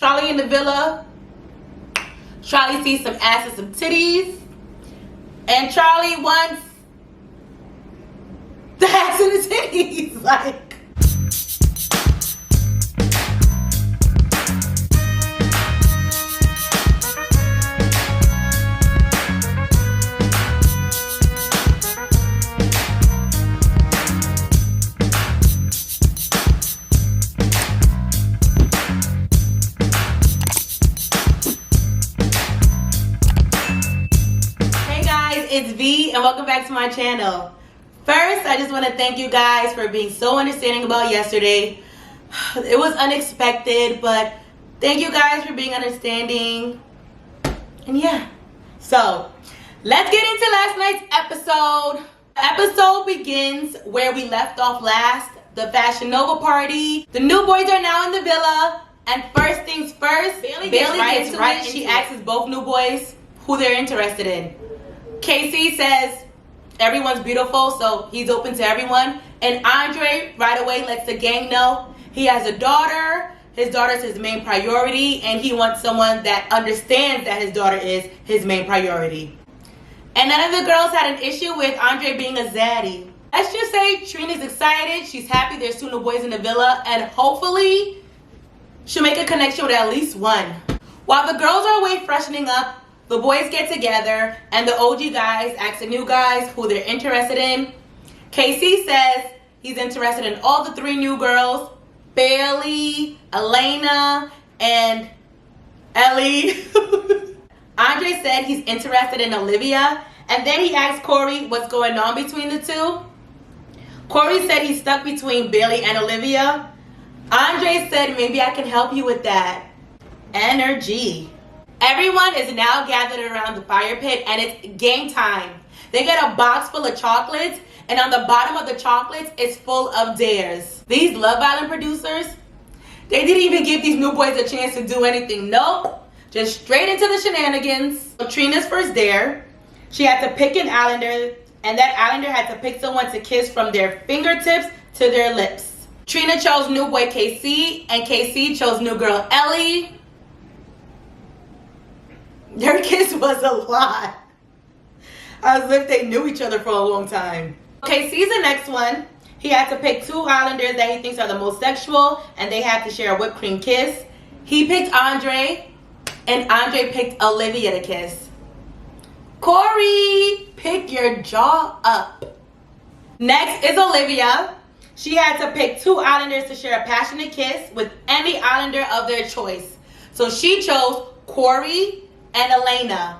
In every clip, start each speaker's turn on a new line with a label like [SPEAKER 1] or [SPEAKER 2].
[SPEAKER 1] Charlie in the villa. Charlie sees some ass and some titties. And Charlie wants the ass and the titties. Like. It's V and welcome back to my channel. First, I just want to thank you guys for being so understanding about yesterday. It was unexpected, but thank you guys for being understanding. And yeah, so let's get into last night's episode. The episode begins where we left off last, the Fashion Nova party. The new boys are now in the villa, and first things first, Bailey gets right into it. She asks both new boys who they're interested in. K-Ci says everyone's beautiful, so he's open to everyone. And Andre right away lets the gang know he has a daughter. His daughter's his main priority, and he wants someone that understands that his daughter is his main priority. And none of the girls had an issue with Andre being a zaddy. Let's just say Trina's excited. She's happy there's two new boys in the villa, and hopefully she'll make a connection with at least one. While the girls are away freshening up, the boys get together and the OG guys ask the new guys who they're interested in. K-Ci says he's interested in all the three new girls, Bailey, Elena, and Elly. Andre said he's interested in Olivia, and then he asked Korey what's going on between the two. Korey said he's stuck between Bailey and Olivia. Andre said maybe I can help you with that. Energy. Everyone is now gathered around the fire pit and it's game time. They get a box full of chocolates, and on the bottom of the chocolates is full of dares. These Love Island producers, they didn't even give these new boys a chance to do anything. Nope, just straight into the shenanigans. So Trina's first dare, she had to pick an islander, and that islander had to pick someone to kiss from their fingertips to their lips. Trina chose new boy K-Ci, and K-Ci chose new girl Elly. Their kiss was a lot. As if they knew each other for a long time. Okay, K-Ci's the next one. He had to pick two islanders that he thinks are the most sexual, and they have to share a whipped cream kiss. He picked Andre, and Andre picked Olivia to kiss. Korey, pick your jaw up. Next is Olivia. She had to pick two islanders to share a passionate kiss with any islander of their choice. So she chose Korey and Elena.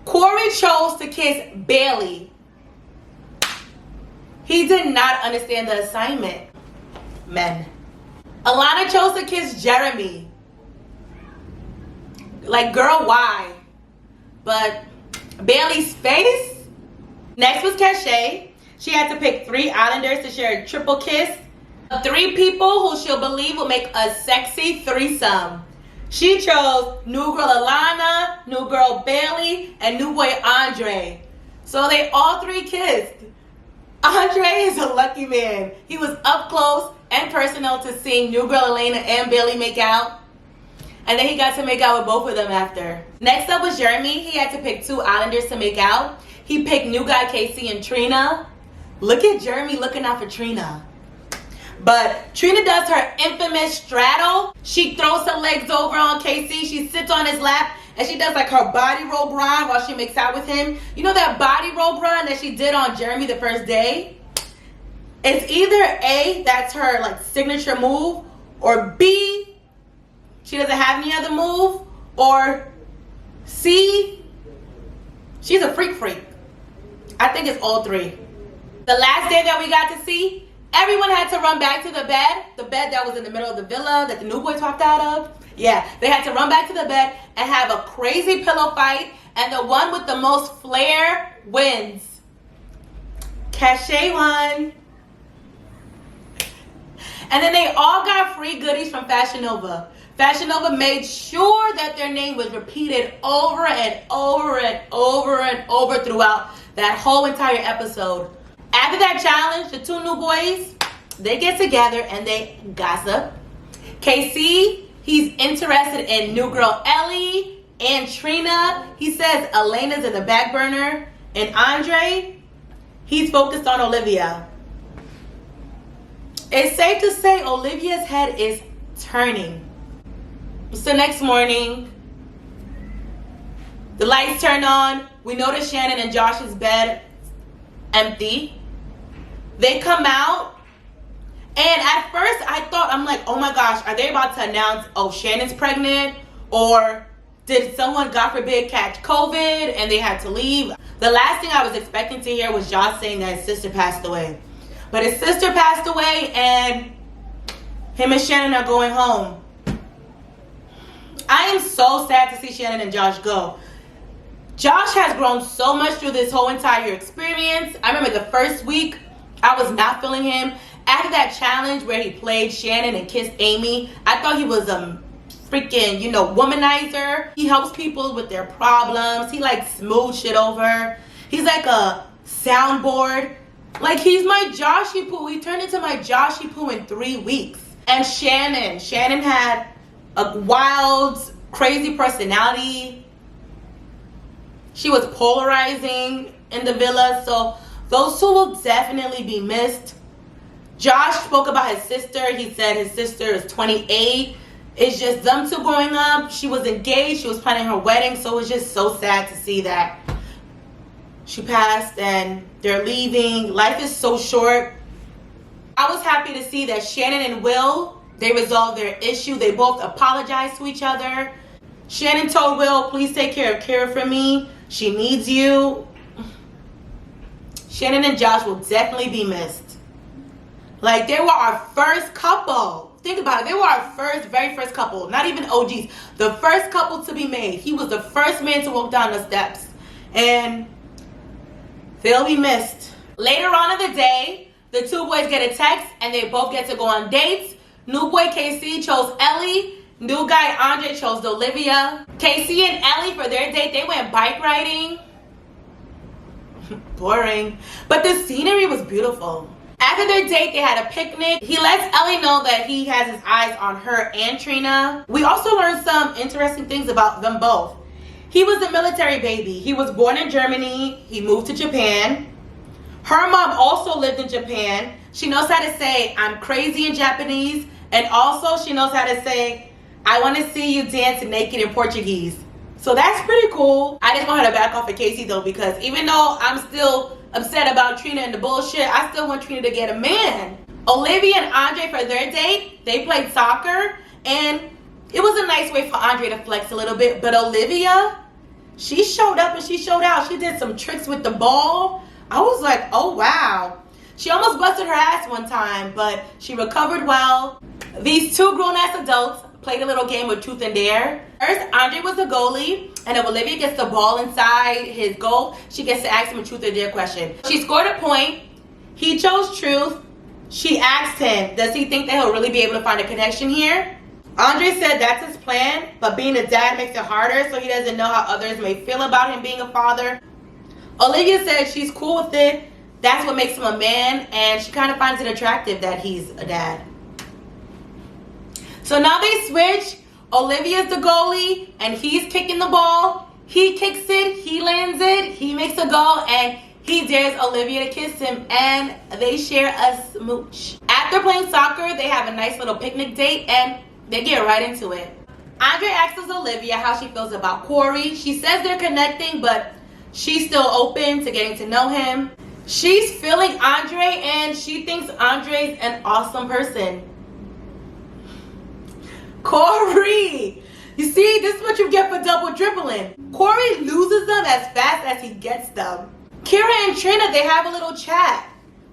[SPEAKER 1] Korey chose to kiss Bailey. He did not understand the assignment. Men. Alana chose to kiss Jeremy. Like, girl, why? But Bailey's face? Next was Cachet. She had to pick three islanders to share a triple kiss. Three people who she'll believe will make a sexy threesome. She chose new girl Alana, new girl Bailey, and new boy Andre. So they all three kissed. Andre is a lucky man. He was up close and personal to seeing new girl Elena and Bailey make out. And then he got to make out with both of them after. Next up was Jeremy. He had to pick two islanders to make out. He picked new guy K-Ci and Trina. Look at Jeremy looking out for Trina. But Trina does her infamous straddle. She throws her legs over on K-Ci. She sits on his lap and she does like her body roll grind while she makes out with him. You know that body roll grind that she did on Jeremy the first day? It's either A, that's her like signature move, or B, she doesn't have any other move, or C, she's a freak. I think it's all three. The last day that we got to see, everyone had to run back to the bed that was in the middle of the villa that the new boys walked out of. Yeah, they had to run back to the bed and have a crazy pillow fight, and the one with the most flair wins. Cachet won. And then they all got free goodies from Fashion Nova. Fashion Nova made sure that their name was repeated over and over and over and over throughout that whole entire episode. After that challenge, the two new boys, they get together and they gossip. K-Ci He's interested in new girl Elly and Trina. He says Elena's in the back burner. And Andre, he's focused on Olivia. It's safe to say Olivia's head is turning. So next morning, the lights turn on. We notice Shannon and Josh's bed empty. They come out. And at first I thought, I'm like, oh my gosh, are they about to announce, oh, Shannon's pregnant? Or did someone, God forbid, catch COVID and they had to leave? The last thing I was expecting to hear was Josh saying that his sister passed away. But his sister passed away and him and Shannon are going home. I am so sad to see Shannon and Josh go. Josh has grown so much through this whole entire experience. I remember the first week, I was not feeling him. After that challenge where he played Shannon and kissed Amy, I thought he was a freaking, womanizer. He helps people with their problems. He like smooth shit over. He's like a soundboard. Like, he's my Joshy Poo. He turned into my Joshy Poo in 3 weeks. And Shannon had a wild, crazy personality. She was polarizing in the villa. So those two will definitely be missed. Josh spoke about his sister. He said his sister is 28. It's just them two growing up. She was engaged. She was planning her wedding. So it was just so sad to see that she passed and they're leaving. Life is so short. I was happy to see that Shannon and Will, they resolved their issue. They both apologized to each other. Shannon told Will, please take care of Kira for me. She needs you. Shannon and Josh will definitely be missed. Like, they were our first couple. Think about it. They were our very first couple. Not even OGs. The first couple to be made. He was the first man to walk down the steps. And they'll be missed. Later on in the day, the two boys get a text and they both get to go on dates. New boy KC chose Elly. New guy Andre chose Olivia. KC and Elly, for their date, they went bike riding. Boring. But the scenery was beautiful. After their date, they had a picnic. He lets Elly know that he has his eyes on her and Trina. We also learned some interesting things about them both. He was a military baby. He was born in Germany. He moved to Japan. Her mom also lived in Japan. She knows how to say, I'm crazy in Japanese. And also she knows how to say, I want to see you dance naked in Portuguese. So that's pretty cool. I just want her to back off of Casey though, because even though I'm still upset about Trina and the bullshit, I still want Trina to get a man. Olivia and Andre, for their date, they played soccer. And it was a nice way for Andre to flex a little bit. But Olivia, she showed up and she showed out. She did some tricks with the ball. I was like, oh wow. She almost busted her ass one time, but she recovered well. These two grown-ass adults played a little game of truth and dare. First, Andre was the goalie, and if Olivia gets the ball inside his goal, she gets to ask him a truth or dare question. She scored a point. He chose truth. She asked him, does he think that he'll really be able to find a connection here? Andre said that's his plan, but being a dad makes it harder, so he doesn't know how others may feel about him being a father. Olivia said she's cool with it. That's what makes him a man, and she kind of finds it attractive that he's a dad. So now they switch. Olivia's the goalie, and he's kicking the ball. He kicks it, he lands it, he makes a goal, and he dares Olivia to kiss him, and they share a smooch. After playing soccer, they have a nice little picnic date, and they get right into it. Andre asks Olivia how she feels about Korey. She says they're connecting, but she's still open to getting to know him. She's feeling Andre, and she thinks Andre's an awesome person. Korey! You see, this is what you get for double dribbling. Korey loses them as fast as he gets them. Kira and Trina, they have a little chat.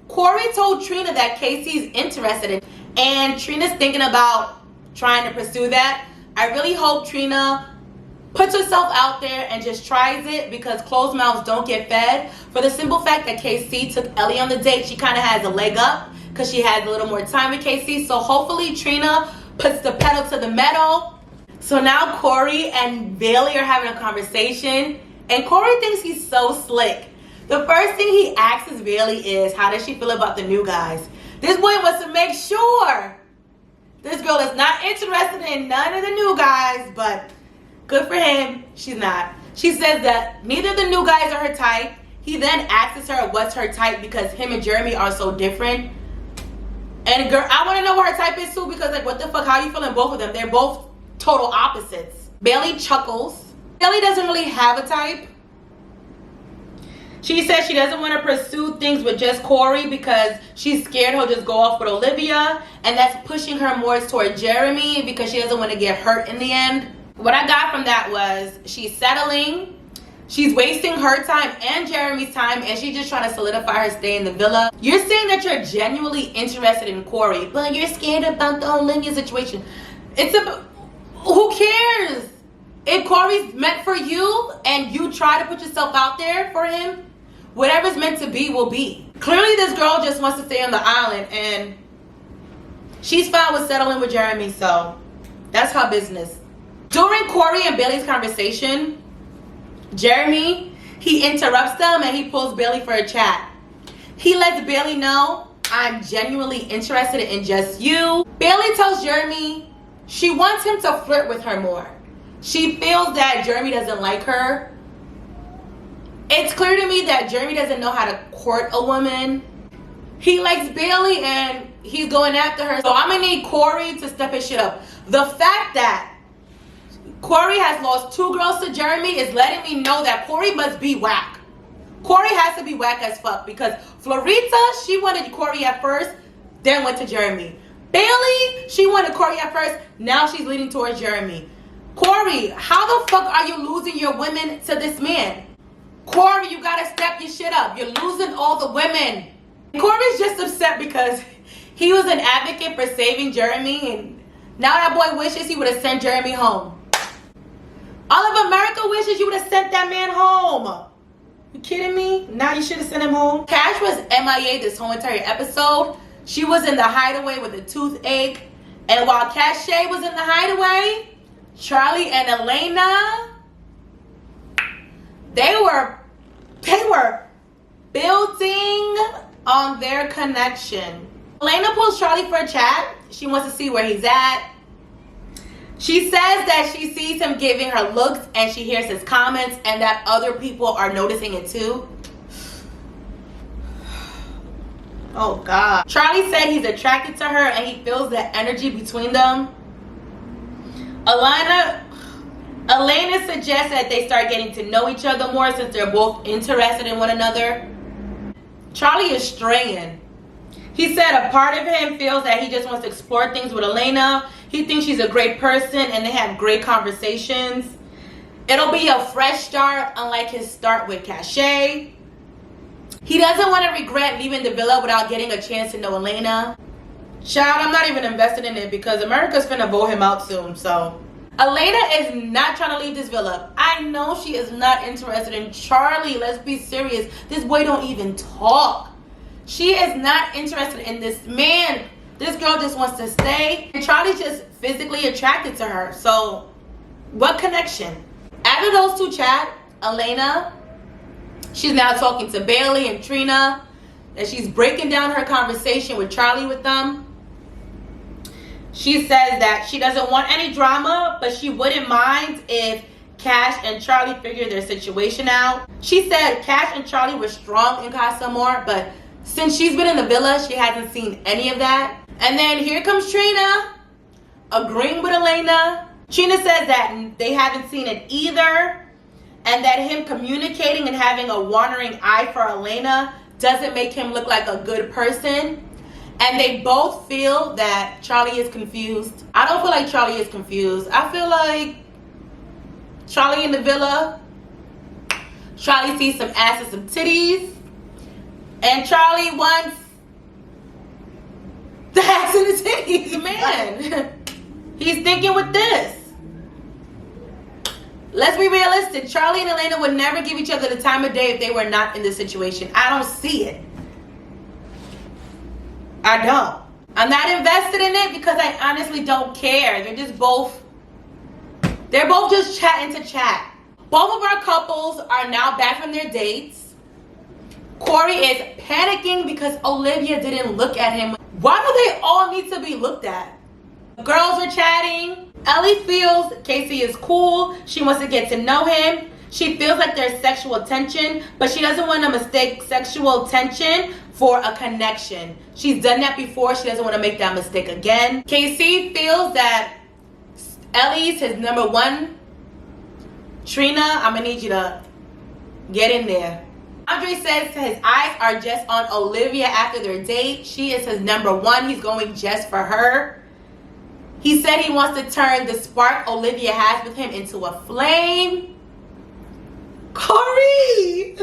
[SPEAKER 1] Korey told Trina that Casey's interested in, and Trina's thinking about trying to pursue that. I really hope Trina puts herself out there and just tries it, because closed mouths don't get fed. For the simple fact that KC took Elly on the date, she kind of has a leg up because she has a little more time with KC. So hopefully Trina puts the pedal to the metal. So now Korey and Bailey are having a conversation, and Korey thinks he's so slick. The first thing he asks Bailey is, how does she feel about the new guys? This boy wants to make sure This girl is not interested in none of the new guys, but good for him, she's not. She says that neither of the new guys are her type. He then asks her what's her type because him and Jeremy are so different. And girl, I want to know what her type is too, because like, what the fuck, how you feeling both of them? They're both total opposites. Bailey chuckles. Bailey doesn't really have a type. She says she doesn't want to pursue things with just Korey because she's scared he'll just go off with Olivia, and that's pushing her more toward Jeremy because she doesn't want to get hurt in the end. What I got from that was she's settling, she's wasting her time and Jeremy's time, and she's just trying to solidify her stay in the villa. You're saying that you're genuinely interested in Korey, but you're scared about the Olivia situation. It's a, who cares? If Korey's meant for you and you try to put yourself out there for him, whatever's meant to be will be. Clearly this girl just wants to stay on the island, and she's fine with settling with Jeremy, so that's her business. During Korey and Bailey's conversation, Jeremy, he interrupts them and he pulls Bailey for a chat. He lets Bailey know, I'm genuinely interested in just you. Bailey tells Jeremy she wants him to flirt with her more. She feels that Jeremy doesn't like her. It's clear to me that Jeremy doesn't know how to court a woman. He likes Bailey and he's going after her. So I'm gonna need Korey to step his shit up. The fact that Korey has lost 2 girls to Jeremy is letting me know that Korey must be whack. Korey has to be whack as fuck, because Florita, she wanted Korey at first, then went to Jeremy. Bailey, she wanted Korey at first, now she's leaning towards Jeremy. Korey, how the fuck are you losing your women to this man? Korey, you gotta step your shit up. You're losing all the women. Korey's just upset because he was an advocate for saving Jeremy, and now that boy wishes he would have sent Jeremy home. All of America wishes you would have sent that man home. You kidding me? Now you should have sent him home. Cash was MIA this whole entire episode. She was in the hideaway with a toothache. And while Cache was in the hideaway, Charlie and Elena, they were building on their connection. Elena pulls Charlie for a chat. She wants to see where he's at. She says that she sees him giving her looks and she hears his comments and that other people are noticing it too. Oh God. Charlie said he's attracted to her and he feels the energy between them. Elena suggests that they start getting to know each other more since they're both interested in one another. Charlie is straying. He said a part of him feels that he just wants to explore things with Elena. He thinks she's a great person and they have great conversations. It'll be a fresh start, unlike his start with Cache. He doesn't want to regret leaving the villa without getting a chance to know Elena. Child, I'm not even invested in it because America's finna vote him out soon, so. Elena is not trying to leave this villa. I know she is not interested in Charlie. Let's be serious. This boy don't even talk. She is not interested in this man. This girl just wants to stay. And Charlie's just physically attracted to her. So, what connection? After those two chat, Elena, she's now talking to Bailey and Trina. And she's breaking down her conversation with Charlie with them. She says that she doesn't want any drama, but she wouldn't mind if Cash and Charlie figure their situation out. She said Cash and Charlie were strong in Casa Amor, but since she's been in the villa, she hasn't seen any of that. And then here comes Trina, agreeing with Elena. Trina says that they haven't seen it either, and that him communicating and having a wandering eye for Elena doesn't make him look like a good person. And they both feel that Charlie is confused. I don't feel like Charlie is confused. I feel like Charlie in the villa, Charlie sees some ass and some titties, and Charlie wants the ass and the titties, man. He's thinking with this. Let's be realistic. Charlie and Elena would never give each other the time of day if they were not in this situation. I don't see it. I don't. I'm not invested in it because I honestly don't care. They're both just chatting to chat. Both of our couples are now back from their dates. Korey is panicking because Olivia didn't look at him. Why do they all need to be looked at? Girls are chatting. Elly feels K-Ci is cool. She wants to get to know him. She feels like there's sexual tension, but she doesn't want to mistake sexual tension for a connection. She's done that before. She doesn't want to make that mistake again. K-Ci feels that Elly's his number one. Trina, I'm gonna need you to get in there. Andre says his eyes are just on Olivia after their date. She is his number one. He's going just for her. He said he wants to turn the spark Olivia has with him into a flame. Korey!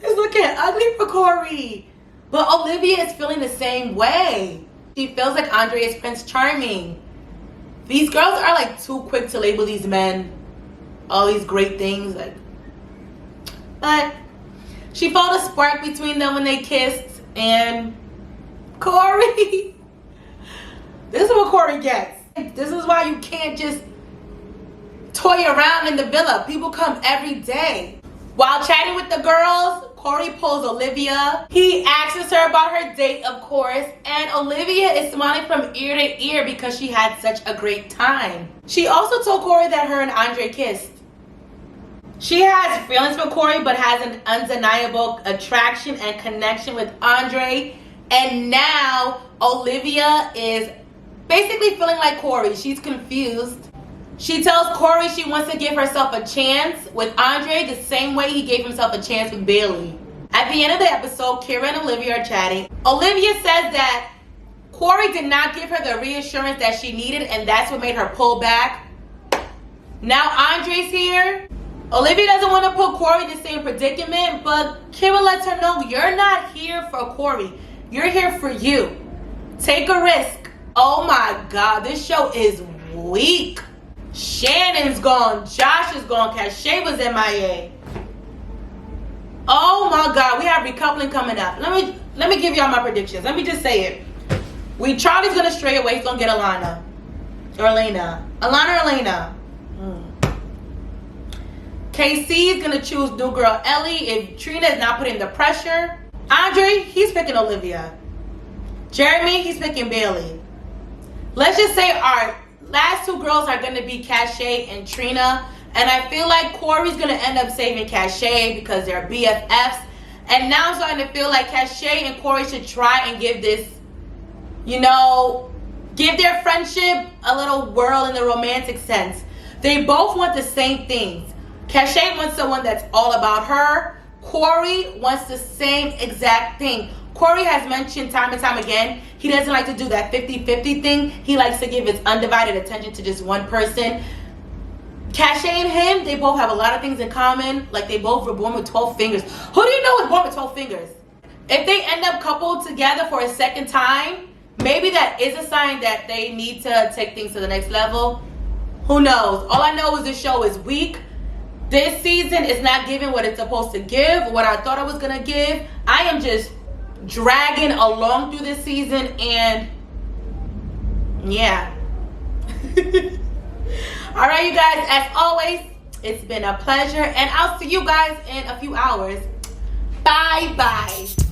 [SPEAKER 1] It's looking ugly for Korey. But Olivia is feeling the same way. She feels like Andre is Prince Charming. These girls are like too quick to label these men all these great things. But she felt a spark between them when they kissed. And Korey. This is what Korey gets. This is why you can't just toy around in the villa. People come every day. While chatting with the girls, Korey pulls Olivia. He asks her about her date, of course, and Olivia is smiling from ear to ear because she had such a great time. She also told Korey that her and Andre kissed. She has feelings for Korey, but has an undeniable attraction and connection with Andre. And now Olivia is basically feeling like Korey. She's confused. She tells Korey she wants to give herself a chance with Andre the same way he gave himself a chance with Bailey. At the end of the episode, Kira and Olivia are chatting. Olivia says that Korey did not give her the reassurance that she needed, and that's what made her pull back. Now Andre's here. Olivia doesn't want to put Korey in the same predicament, but Kira lets her know, you're not here for Korey. You're here for you. Take a risk. Oh my God, this show is weak. Shannon's gone. Josh is gone. Cache was MIA. Oh my God, we have recoupling coming up. Let me give y'all my predictions. Let me just say it. Charlie's gonna stray away. He's gonna get Alana or Elena. Alana or Elena. K-Ci is gonna choose new girl Elly if Trina is not putting the pressure. Andre, he's picking Olivia. Jeremy, he's picking Bailey. Let's just say our last two girls are going to be Cache and Trina. And I feel like Korey's going to end up saving Cache because they're BFFs. And now I'm starting to feel like Cache and Korey should try and give this, give their friendship a little whirl in the romantic sense. They both want the same things. Cache wants someone that's all about her. Korey wants the same exact thing. Korey has mentioned time and time again, he doesn't like to do that 50-50 thing. He likes to give his undivided attention to just one person. Cache and him, they both have a lot of things in common. Like they both were born with 12 fingers. Who do you know was born with 12 fingers? If they end up coupled together for a second time, maybe that is a sign that they need to take things to the next level. Who knows? All I know is this show is weak. This season is not giving what it's supposed to give, what I thought it was going to give. I am just dragging along through this season, and yeah. All right, you guys, as always, it's been a pleasure, and I'll see you guys in a few hours. Bye bye.